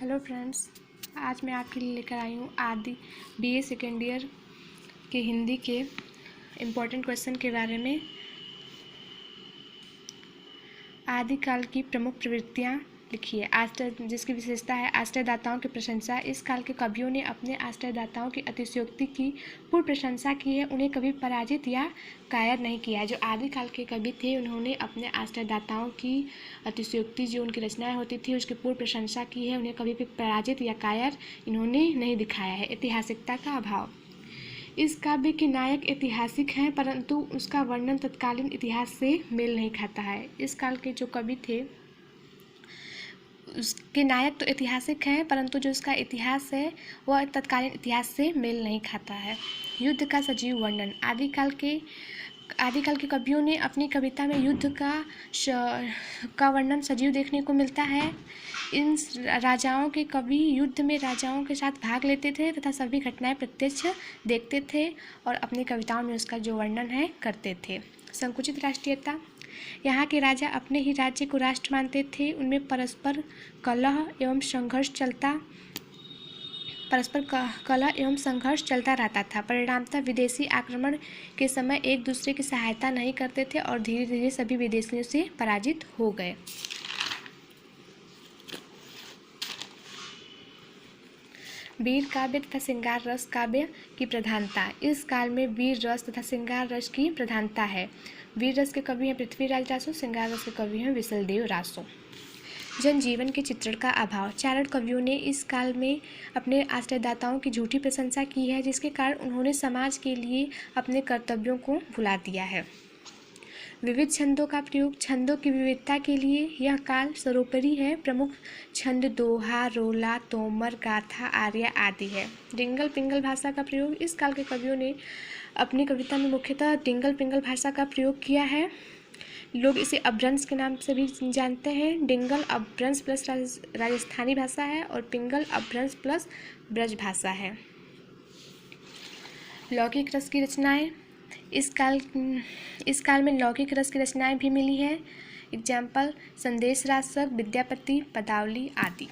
Hello friends, आज मैं आपके लिए लेकर आई हूँ आदि बीए सेकेंड ईयर के हिंदी के इम्पोर्टेंट क्वेश्चन के बारे में। आदिकाल की प्रमुख प्रवृत्तियाँ लिखिए। जिसकी विशेषता है आश्रयदाताओं की प्रशंसा। इस काल के कवियों ने अपने आश्रयदाताओं की अतिशयोक्ति की पूर्ण प्रशंसा की है, उन्हें कभी पराजित या कायर नहीं किया। जो आदिकाल के कवि थे उन्होंने अपने आश्रयदाताओं की अतिशयोक्ति, जो उनकी रचनाएं होती थी, उसकी पूर्ण प्रशंसा की है, उन्हें कभी भी पराजित या कायर इन्होंने नहीं दिखाया है। ऐतिहासिकता का अभाव। इस काव्य के नायक ऐतिहासिक हैं, परंतु उसका वर्णन तत्कालीन इतिहास से मेल नहीं खाता है। इस काल के जो कवि थे उसके नायक तो ऐतिहासिक हैं, परंतु जो उसका इतिहास है वह तत्कालीन इतिहास से मेल नहीं खाता है। युद्ध का सजीव वर्णन। आदिकाल के कवियों ने अपनी कविता में युद्ध का वर्णन सजीव देखने को मिलता है। इन राजाओं के कवि युद्ध में राजाओं के साथ भाग लेते थे तथा सभी घटनाएं प्रत्यक्ष देखते थे और अपनी कविताओं में उसका जो वर्णन है करते थे। संकुचित राष्ट्रीयता। यहाँ के राजा अपने ही राज्य को राष्ट्र मानते थे, उनमें परस्पर कलह एवं संघर्ष चलता रहता था। परिणामतः विदेशी आक्रमण के समय एक दूसरे की सहायता नहीं करते थे और धीरे धीरे सभी विदेशियों से पराजित हो गए। वीर काव्य तथा श्रृंगार रस काव्य की प्रधानता। इस काल में वीर रस तथा श्रृंगार रस की प्रधानता है। वीर रस के कवि हैं पृथ्वीराज रासो, श्रृंगार रस के कवि हैं विशलदेव रासो। जनजीवन के चित्रण का अभाव। चारण कवियों ने इस काल में अपने आश्रयदाताओं की झूठी प्रशंसा की है, जिसके कारण उन्होंने समाज के लिए अपने कर्तव्यों को भुला दिया है। विविध छंदों का प्रयोग। छंदों की विविधता के लिए यह काल सर्वोपरि है। प्रमुख छंद दोहा, रोला, तोमर, गाथा, आर्या आदि है। डिंगल पिंगल भाषा का प्रयोग। इस काल के कवियों ने अपनी कविता में मुख्यतः डिंगल पिंगल भाषा का प्रयोग किया है। लोग इसे अपभ्रंश के नाम से भी जानते हैं। डिंगल अपभ्रंश प्लस राजस्थानी भाषा है और पिंगल अपभ्रंश प्लस ब्रज भाषा है। लौकिक रस की रचनाएं। इस काल में लौकिक रस की रचनाएं भी मिली हैं। एग्जाम्पल संदेश रासक, विद्यापति, पदावली आदि।